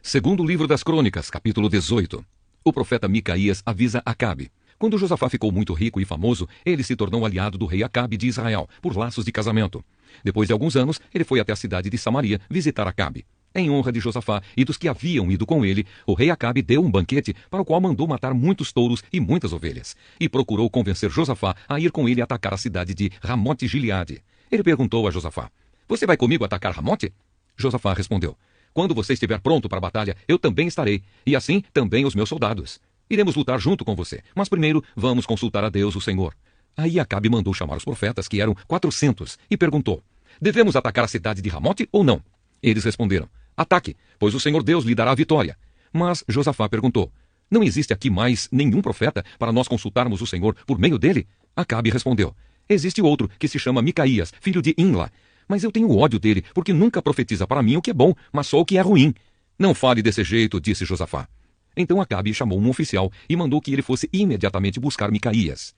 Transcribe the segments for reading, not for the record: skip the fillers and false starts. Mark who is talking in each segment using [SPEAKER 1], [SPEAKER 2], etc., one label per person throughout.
[SPEAKER 1] Segundo livro das Crônicas, capítulo 18. O profeta Micaías avisa Acabe. Quando Josafá ficou muito rico e famoso, ele se tornou aliado do rei Acabe de Israel, por laços de casamento. Depois de alguns anos, ele foi até a cidade de Samaria visitar Acabe. Em honra de Josafá e dos que haviam ido com ele, o rei Acabe deu um banquete para o qual mandou matar muitos touros e muitas ovelhas, e procurou convencer Josafá a ir com ele atacar a cidade de Ramote-Gileade. Ele perguntou a Josafá: "Você vai comigo atacar Ramote?" Josafá respondeu: "Quando você estiver pronto para a batalha, eu também estarei, e assim também os meus soldados. Iremos lutar junto com você, mas primeiro vamos consultar a Deus, o Senhor." Aí Acabe mandou chamar os profetas, que eram 400, e perguntou: "Devemos atacar a cidade de Ramote ou não?" Eles responderam: "Ataque, pois o Senhor Deus lhe dará a vitória." Mas Josafá perguntou: "Não existe aqui mais nenhum profeta para nós consultarmos o Senhor por meio dele?" Acabe respondeu: "Existe outro que se chama Micaías, filho de Imla. Mas eu tenho ódio dele, porque nunca profetiza para mim o que é bom, mas só o que é ruim." "Não fale desse jeito", disse Josafá. Então Acabe chamou um oficial e mandou que ele fosse imediatamente buscar Micaías.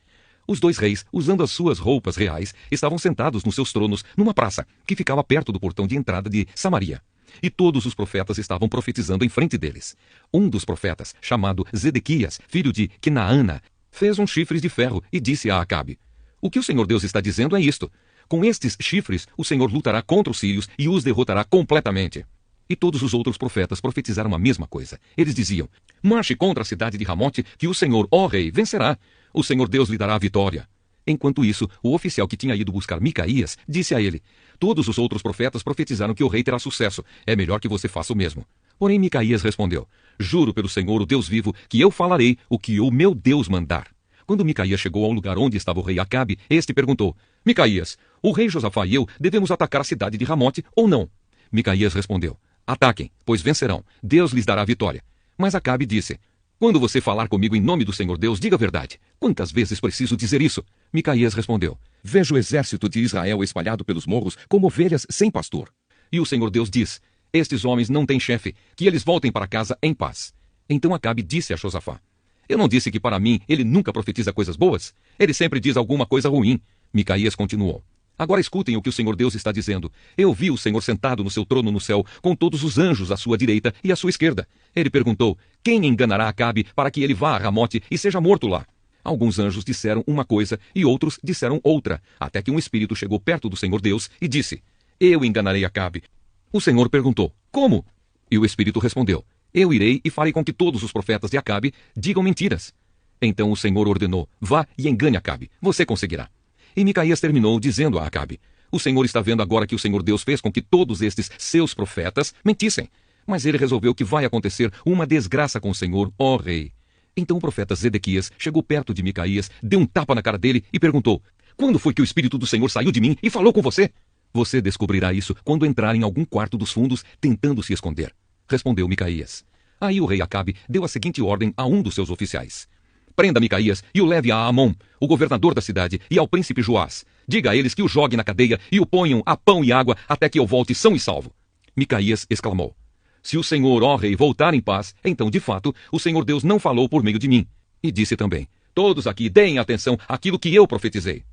[SPEAKER 1] Os dois reis, usando as suas roupas reais, estavam sentados nos seus tronos numa praça, que ficava perto do portão de entrada de Samaria. E todos os profetas estavam profetizando em frente deles. Um dos profetas, chamado Zedequias, filho de Quinaana, fez uns chifres de ferro e disse a Acabe: "O que o Senhor Deus está dizendo é isto: com estes chifres, o Senhor lutará contra os sírios e os derrotará completamente." E todos os outros profetas profetizaram a mesma coisa. Eles diziam: "Marche contra a cidade de Ramote, que o Senhor, ó rei, vencerá. O Senhor Deus lhe dará a vitória." Enquanto isso, o oficial que tinha ido buscar Micaías disse a ele: "Todos os outros profetas profetizaram que o rei terá sucesso. É melhor que você faça o mesmo." Porém Micaías respondeu: "Juro pelo Senhor, o Deus vivo, que eu falarei o que o meu Deus mandar." Quando Micaías chegou ao lugar onde estava o rei Acabe, este perguntou: "Micaías, o rei Josafá e eu devemos atacar a cidade de Ramote ou não?" Micaías respondeu: "Ataquem, pois vencerão. Deus lhes dará a vitória." Mas Acabe disse: "Quando você falar comigo em nome do Senhor Deus, diga a verdade. Quantas vezes preciso dizer isso?" Micaías respondeu: "Vejo o exército de Israel espalhado pelos morros como ovelhas sem pastor. E o Senhor Deus diz: estes homens não têm chefe, que eles voltem para casa em paz." Então Acabe disse a Josafá: "Eu não disse que para mim ele nunca profetiza coisas boas? Ele sempre diz alguma coisa ruim." Micaías continuou: "Agora escutem o que o Senhor Deus está dizendo. Eu vi o Senhor sentado no seu trono no céu, com todos os anjos à sua direita e à sua esquerda." Ele perguntou: "Quem enganará Acabe para que ele vá a Ramote e seja morto lá?" Alguns anjos disseram uma coisa e outros disseram outra, até que um espírito chegou perto do Senhor Deus e disse: "Eu enganarei Acabe." O Senhor perguntou: "Como?" E o espírito respondeu: "Eu irei e farei com que todos os profetas de Acabe digam mentiras." Então o Senhor ordenou: "Vá e engane Acabe, você conseguirá." E Micaías terminou dizendo a Acabe: "O Senhor está vendo agora que o Senhor Deus fez com que todos estes seus profetas mentissem. Mas ele resolveu que vai acontecer uma desgraça com o Senhor, ó rei." Então o profeta Zedequias chegou perto de Micaías, deu um tapa na cara dele e perguntou: "Quando foi que o Espírito do Senhor saiu de mim e falou com você?" "Você descobrirá isso quando entrar em algum quarto dos fundos tentando se esconder", respondeu Micaías. Aí o rei Acabe deu a seguinte ordem a um dos seus oficiais: "Prenda Micaías e o leve a Amon, o governador da cidade, e ao príncipe Joás. Diga a eles que o joguem na cadeia e o ponham a pão e água até que eu volte são e salvo." Micaías exclamou: "Se o Senhor, ó rei, voltar em paz, então, de fato, o Senhor Deus não falou por meio de mim." E disse também: "Todos aqui deem atenção àquilo que eu profetizei."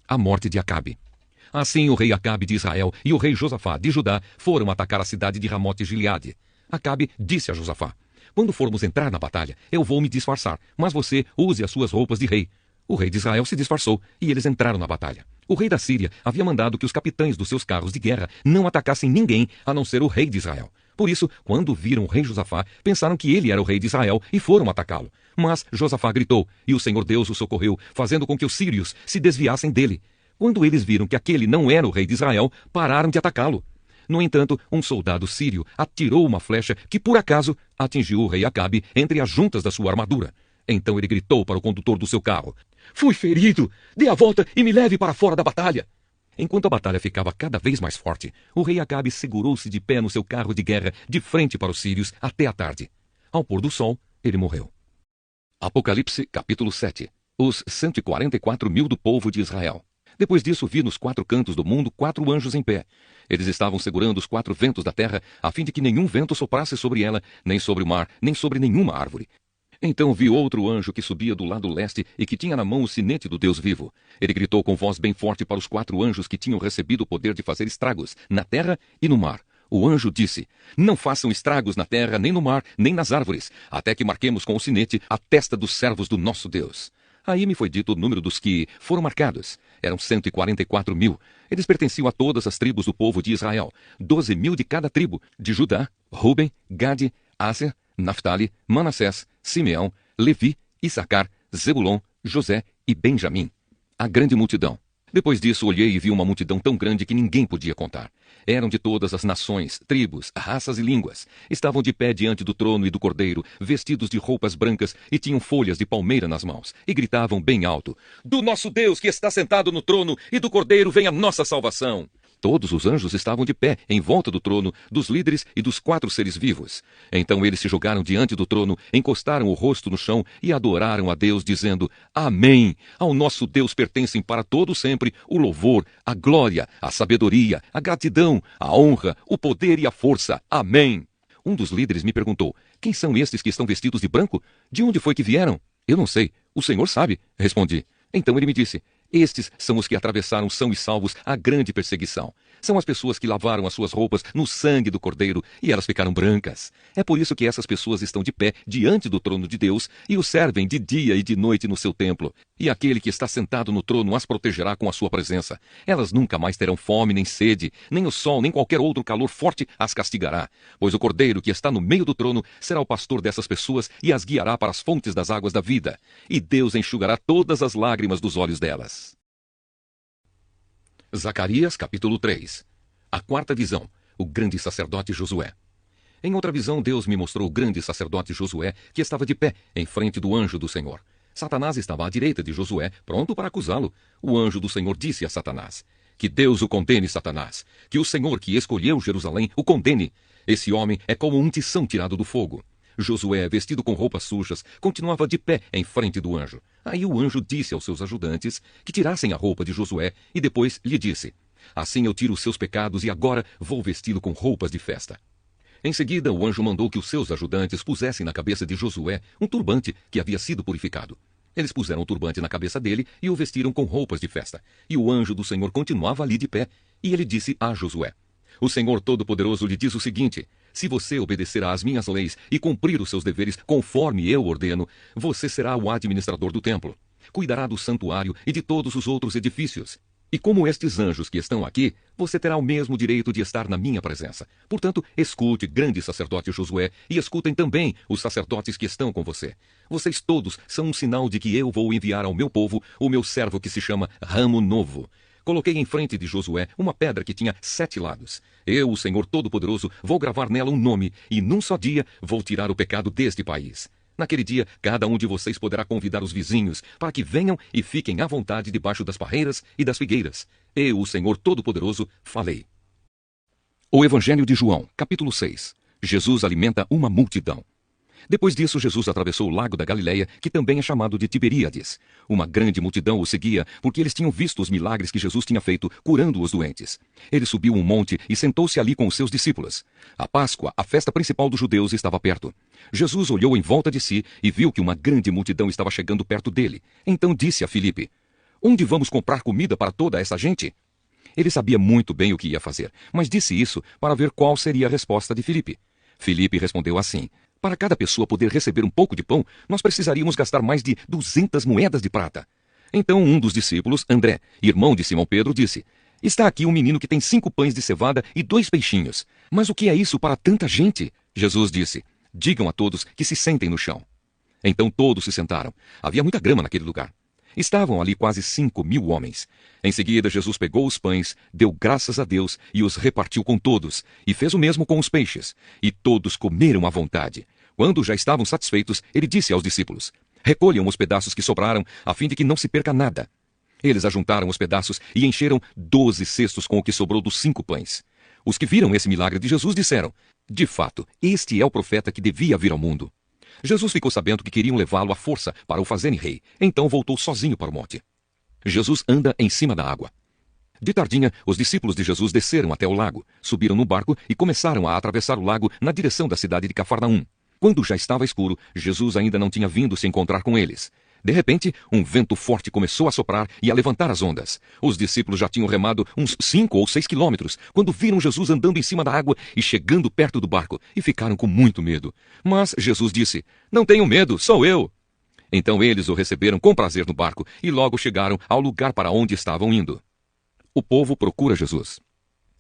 [SPEAKER 1] A morte de Acabe. Assim o rei Acabe de Israel e o rei Josafá de Judá foram atacar a cidade de Ramote-Gileade. Acabe disse a Josafá: "Quando formos entrar na batalha, eu vou me disfarçar, mas você use as suas roupas de rei." O rei de Israel se disfarçou e eles entraram na batalha. O rei da Síria havia mandado que os capitães dos seus carros de guerra não atacassem ninguém a não ser o rei de Israel. Por isso, quando viram o rei Josafá, pensaram que ele era o rei de Israel e foram atacá-lo. Mas Josafá gritou, e o Senhor Deus o socorreu, fazendo com que os sírios se desviassem dele. Quando eles viram que aquele não era o rei de Israel, pararam de atacá-lo. No entanto, um soldado sírio atirou uma flecha que, por acaso, atingiu o rei Acabe entre as juntas da sua armadura. Então ele gritou para o condutor do seu carro: "Fui ferido! Dê a volta e me leve para fora da batalha!" Enquanto a batalha ficava cada vez mais forte, o rei Acabe segurou-se de pé no seu carro de guerra de frente para os sírios até a tarde. Ao pôr do sol, ele morreu. Apocalipse, capítulo 7. Os 144.000 do povo de Israel. Depois disso, vi nos 4 cantos do mundo 4 anjos em pé. Eles estavam segurando os 4 ventos da terra, a fim de que nenhum vento soprasse sobre ela, nem sobre o mar, nem sobre nenhuma árvore. Então vi outro anjo que subia do lado leste e que tinha na mão o sinete do Deus vivo. Ele gritou com voz bem forte para os 4 anjos que tinham recebido o poder de fazer estragos na terra e no mar. O anjo disse: não façam estragos na terra, nem no mar, nem nas árvores, até que marquemos com o sinete a testa dos servos do nosso Deus. Aí me foi dito o número dos que foram marcados. Eram 144.000. Eles pertenciam a todas as tribos do povo de Israel. 12.000 de cada tribo, de Judá, Ruben, Gade, Áser, Naftali, Manassés, Simeão, Levi, Issacar, Zebulon, José e Benjamim. A grande multidão. Depois disso olhei e vi uma multidão tão grande que ninguém podia contar. Eram de todas as nações, tribos, raças e línguas. Estavam de pé diante do trono e do cordeiro, vestidos de roupas brancas e tinham folhas de palmeira nas mãos. E gritavam bem alto: do nosso Deus que está sentado no trono e do cordeiro vem a nossa salvação. Todos os anjos estavam de pé, em volta do trono, dos líderes e dos 4 seres vivos. Então eles se jogaram diante do trono, encostaram o rosto no chão e adoraram a Deus, dizendo: Amém! Ao nosso Deus pertencem para todo sempre o louvor, a glória, a sabedoria, a gratidão, a honra, o poder e a força. Amém! Um dos líderes me perguntou: quem são estes que estão vestidos de branco? De onde foi que vieram? Eu não sei. O Senhor sabe, respondi. Então ele me disse: estes são os que atravessaram são e salvos a grande perseguição. São as pessoas que lavaram as suas roupas no sangue do Cordeiro e elas ficaram brancas. É por isso que essas pessoas estão de pé diante do trono de Deus e o servem de dia e de noite no seu templo. E aquele que está sentado no trono as protegerá com a sua presença. Elas nunca mais terão fome nem sede, nem o sol, nem qualquer outro calor forte as castigará. Pois o Cordeiro que está no meio do trono será o pastor dessas pessoas e as guiará para as fontes das águas da vida. E Deus enxugará todas as lágrimas dos olhos delas. Zacarias, capítulo 3. A quarta visão, o grande sacerdote Josué. Em outra visão, Deus me mostrou o grande sacerdote Josué, que estava de pé, em frente do anjo do Senhor. Satanás estava à direita de Josué, pronto para acusá-lo. O anjo do Senhor disse a Satanás: que Deus o condene, Satanás. Que o Senhor que escolheu Jerusalém o condene. Esse homem é como um tição tirado do fogo. Josué, vestido com roupas sujas, continuava de pé em frente do anjo. Aí o anjo disse aos seus ajudantes que tirassem a roupa de Josué e depois lhe disse: assim eu tiro os seus pecados e agora vou vesti-lo com roupas de festa. Em seguida, o anjo mandou que os seus ajudantes pusessem na cabeça de Josué um turbante que havia sido purificado. Eles puseram o turbante na cabeça dele e o vestiram com roupas de festa. E o anjo do Senhor continuava ali de pé. E ele disse a Josué: o Senhor Todo-Poderoso lhe diz o seguinte: se você obedecer às minhas leis e cumprir os seus deveres conforme eu ordeno, você será o administrador do templo. Cuidará do santuário e de todos os outros edifícios. E como estes anjos que estão aqui, você terá o mesmo direito de estar na minha presença. Portanto, escute, grande sacerdote Josué, e escutem também os sacerdotes que estão com você. Vocês todos são um sinal de que eu vou enviar ao meu povo o meu servo que se chama Ramo Novo. Coloquei em frente de Josué uma pedra que tinha 7 lados. Eu, o Senhor Todo-Poderoso, vou gravar nela um nome, e num só dia vou tirar o pecado deste país. Naquele dia, cada um de vocês poderá convidar os vizinhos para que venham e fiquem à vontade debaixo das parreiras e das figueiras. Eu, o Senhor Todo-Poderoso, falei. O Evangelho de João, capítulo 6. Jesus alimenta uma multidão. Depois disso, Jesus atravessou o lago da Galileia, que também é chamado de Tiberíades. Uma grande multidão o seguia, porque eles tinham visto os milagres que Jesus tinha feito, curando os doentes. Ele subiu um monte e sentou-se ali com os seus discípulos. A Páscoa, a festa principal dos judeus, estava perto. Jesus olhou em volta de si e viu que uma grande multidão estava chegando perto dele. Então disse a Filipe: onde vamos comprar comida para toda essa gente? Ele sabia muito bem o que ia fazer, mas disse isso para ver qual seria a resposta de Filipe. Filipe respondeu assim: para cada pessoa poder receber um pouco de pão, nós precisaríamos gastar mais de 200 moedas de prata. Então um dos discípulos, André, irmão de Simão Pedro, disse: está aqui um menino que tem 5 pães de cevada e 2 peixinhos. Mas o que é isso para tanta gente? Jesus disse: digam a todos que se sentem no chão. Então todos se sentaram. Havia muita grama naquele lugar. Estavam ali quase 5.000 homens. Em seguida, Jesus pegou os pães, deu graças a Deus e os repartiu com todos, e fez o mesmo com os peixes. E todos comeram à vontade. Quando já estavam satisfeitos, ele disse aos discípulos: recolham os pedaços que sobraram, a fim de que não se perca nada. Eles ajuntaram os pedaços e encheram 12 cestos com o que sobrou dos 5 pães. Os que viram esse milagre de Jesus disseram: de fato, este é o profeta que devia vir ao mundo. Jesus ficou sabendo que queriam levá-lo à força para o fazerem rei. Então voltou sozinho para o monte. Jesus anda em cima da água. De tardinha, os discípulos de Jesus desceram até o lago, subiram no barco e começaram a atravessar o lago na direção da cidade de Cafarnaum. Quando já estava escuro, Jesus ainda não tinha vindo se encontrar com eles. De repente, um vento forte começou a soprar e a levantar as ondas. Os discípulos já tinham remado uns 5 ou 6 quilômetros, quando viram Jesus andando em cima da água e chegando perto do barco, e ficaram com muito medo. Mas Jesus disse: "Não tenham medo, sou eu." Então eles o receberam com prazer no barco e logo chegaram ao lugar para onde estavam indo. O povo procura Jesus.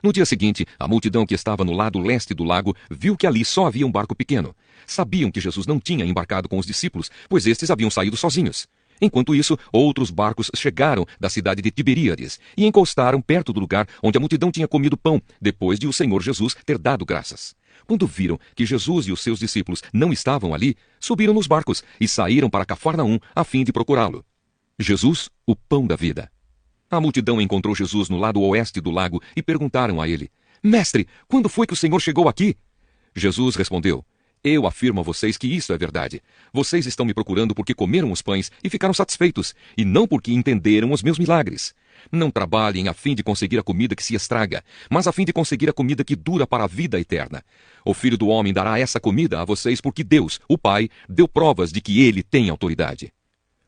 [SPEAKER 1] No dia seguinte, a multidão que estava no lado leste do lago viu que ali só havia um barco pequeno. Sabiam que Jesus não tinha embarcado com os discípulos, pois estes haviam saído sozinhos. Enquanto isso, outros barcos chegaram da cidade de Tiberíades e encostaram perto do lugar onde a multidão tinha comido pão, depois de o Senhor Jesus ter dado graças. Quando viram que Jesus e os seus discípulos não estavam ali, subiram nos barcos e saíram para Cafarnaum a fim de procurá-lo. Jesus, o pão da vida. A multidão encontrou Jesus no lado oeste do lago e perguntaram a ele: "Mestre, quando foi que o Senhor chegou aqui?" Jesus respondeu: "Eu afirmo a vocês que isso é verdade. Vocês estão me procurando porque comeram os pães e ficaram satisfeitos, e não porque entenderam os meus milagres. Não trabalhem a fim de conseguir a comida que se estraga, mas a fim de conseguir a comida que dura para a vida eterna. O Filho do Homem dará essa comida a vocês porque Deus, o Pai, deu provas de que ele tem autoridade."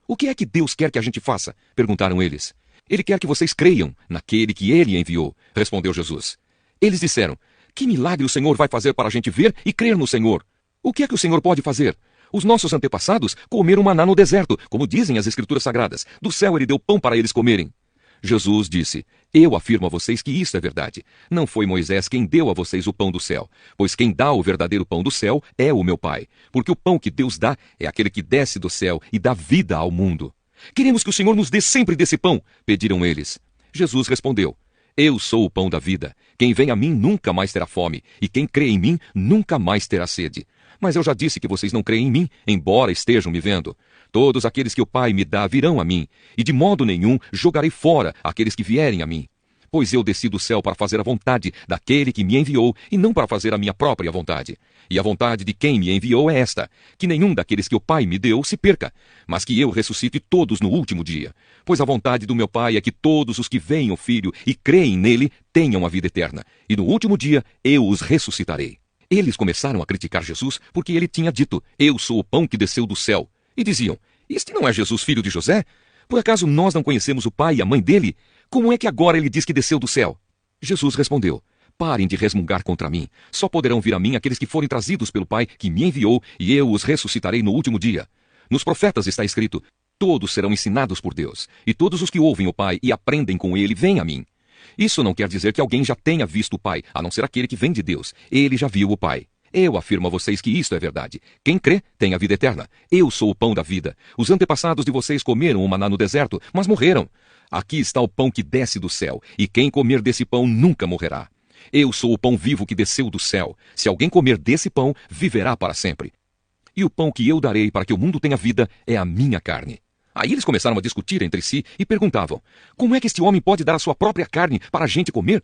[SPEAKER 1] "O que é que Deus quer que a gente faça?" perguntaram eles. "Ele quer que vocês creiam naquele que ele enviou", respondeu Jesus. Eles disseram: "Que milagre o Senhor vai fazer para a gente ver e crer no Senhor? O que é que o Senhor pode fazer? Os nossos antepassados comeram maná no deserto, como dizem as Escrituras Sagradas. Do céu ele deu pão para eles comerem." Jesus disse: "Eu afirmo a vocês que isso é verdade. Não foi Moisés quem deu a vocês o pão do céu, pois quem dá o verdadeiro pão do céu é o meu Pai. Porque o pão que Deus dá é aquele que desce do céu e dá vida ao mundo." "Queremos que o Senhor nos dê sempre desse pão", pediram eles. Jesus respondeu: "Eu sou o pão da vida. Quem vem a mim nunca mais terá fome, e quem crê em mim nunca mais terá sede. Mas eu já disse que vocês não creem em mim, embora estejam me vendo. Todos aqueles que o Pai me dá virão a mim, e de modo nenhum jogarei fora aqueles que vierem a mim. Pois eu desci do céu para fazer a vontade daquele que me enviou, e não para fazer a minha própria vontade. E a vontade de quem me enviou é esta: que nenhum daqueles que o Pai me deu se perca, mas que eu ressuscite todos no último dia. Pois a vontade do meu Pai é que todos os que veem o Filho e creem nele tenham a vida eterna, e no último dia eu os ressuscitarei." Eles começaram a criticar Jesus porque ele tinha dito: "Eu sou o pão que desceu do céu." E diziam: "Este não é Jesus, filho de José? Por acaso nós não conhecemos o pai e a mãe dele? Como é que agora ele diz que desceu do céu?" Jesus respondeu: "Parem de resmungar contra mim. Só poderão vir a mim aqueles que forem trazidos pelo Pai que me enviou, e eu os ressuscitarei no último dia. Nos profetas está escrito: todos serão ensinados por Deus, e todos os que ouvem o Pai e aprendem com ele vêm a mim. Isso não quer dizer que alguém já tenha visto o Pai, a não ser aquele que vem de Deus. Ele já viu o Pai. Eu afirmo a vocês que isto é verdade. Quem crê tem a vida eterna. Eu sou o pão da vida. Os antepassados de vocês comeram o maná no deserto, mas morreram. Aqui está o pão que desce do céu, e quem comer desse pão nunca morrerá. Eu sou o pão vivo que desceu do céu. Se alguém comer desse pão, viverá para sempre. E o pão que eu darei para que o mundo tenha vida é a minha carne." Aí eles começaram a discutir entre si e perguntavam: "Como é que este homem pode dar a sua própria carne para a gente comer?"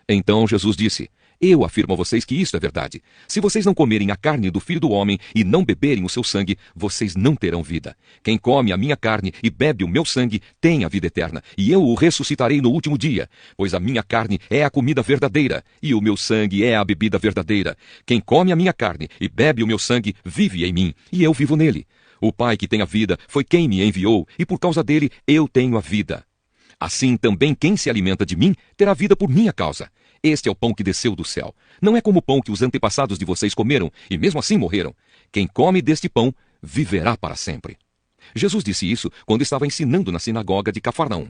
[SPEAKER 1] Então Jesus disse: "Eu afirmo a vocês que isto é verdade. Se vocês não comerem a carne do Filho do Homem e não beberem o seu sangue, vocês não terão vida. Quem come a minha carne e bebe o meu sangue tem a vida eterna, e eu o ressuscitarei no último dia. Pois a minha carne é a comida verdadeira, e o meu sangue é a bebida verdadeira. Quem come a minha carne e bebe o meu sangue vive em mim, e eu vivo nele. O Pai que tem a vida foi quem me enviou, e por causa dele eu tenho a vida. Assim também quem se alimenta de mim terá vida por minha causa. Este é o pão que desceu do céu. Não é como o pão que os antepassados de vocês comeram, e mesmo assim morreram. Quem come deste pão viverá para sempre." Jesus disse isso quando estava ensinando na sinagoga de Cafarnaum.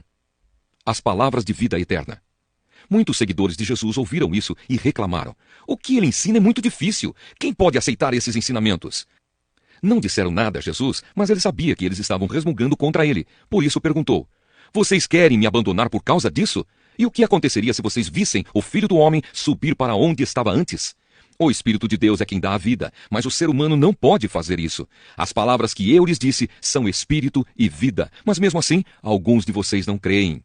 [SPEAKER 1] As palavras de vida eterna. Muitos seguidores de Jesus ouviram isso e reclamaram: "O que ele ensina é muito difícil. Quem pode aceitar esses ensinamentos?" Não disseram nada a Jesus, mas ele sabia que eles estavam resmungando contra ele. Por isso perguntou: "Vocês querem me abandonar por causa disso? E o que aconteceria se vocês vissem o Filho do Homem subir para onde estava antes? O Espírito de Deus é quem dá a vida, mas o ser humano não pode fazer isso. As palavras que eu lhes disse são espírito e vida, mas mesmo assim, alguns de vocês não creem."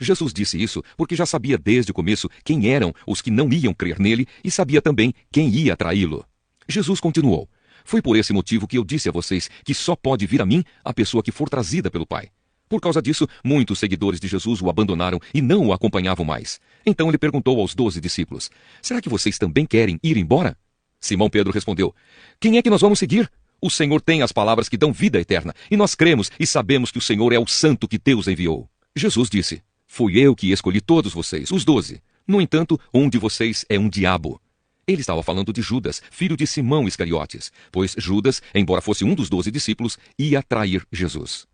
[SPEAKER 1] Jesus disse isso porque já sabia desde o começo quem eram os que não iam crer nele e sabia também quem ia traí-lo. Jesus continuou: "Foi por esse motivo que eu disse a vocês que só pode vir a mim a pessoa que for trazida pelo Pai." Por causa disso, muitos seguidores de Jesus o abandonaram e não o acompanhavam mais. Então ele perguntou aos 12 discípulos: "Será que vocês também querem ir embora?" Simão Pedro respondeu: "Quem é que nós vamos seguir? O Senhor tem as palavras que dão vida eterna, e nós cremos e sabemos que o Senhor é o Santo que Deus enviou. Jesus disse: fui eu que escolhi todos vocês, os 12. No entanto, um de vocês é um diabo. Ele estava falando de Judas, filho de Simão Iscariotes, pois Judas, embora fosse um dos 12 discípulos, ia trair Jesus.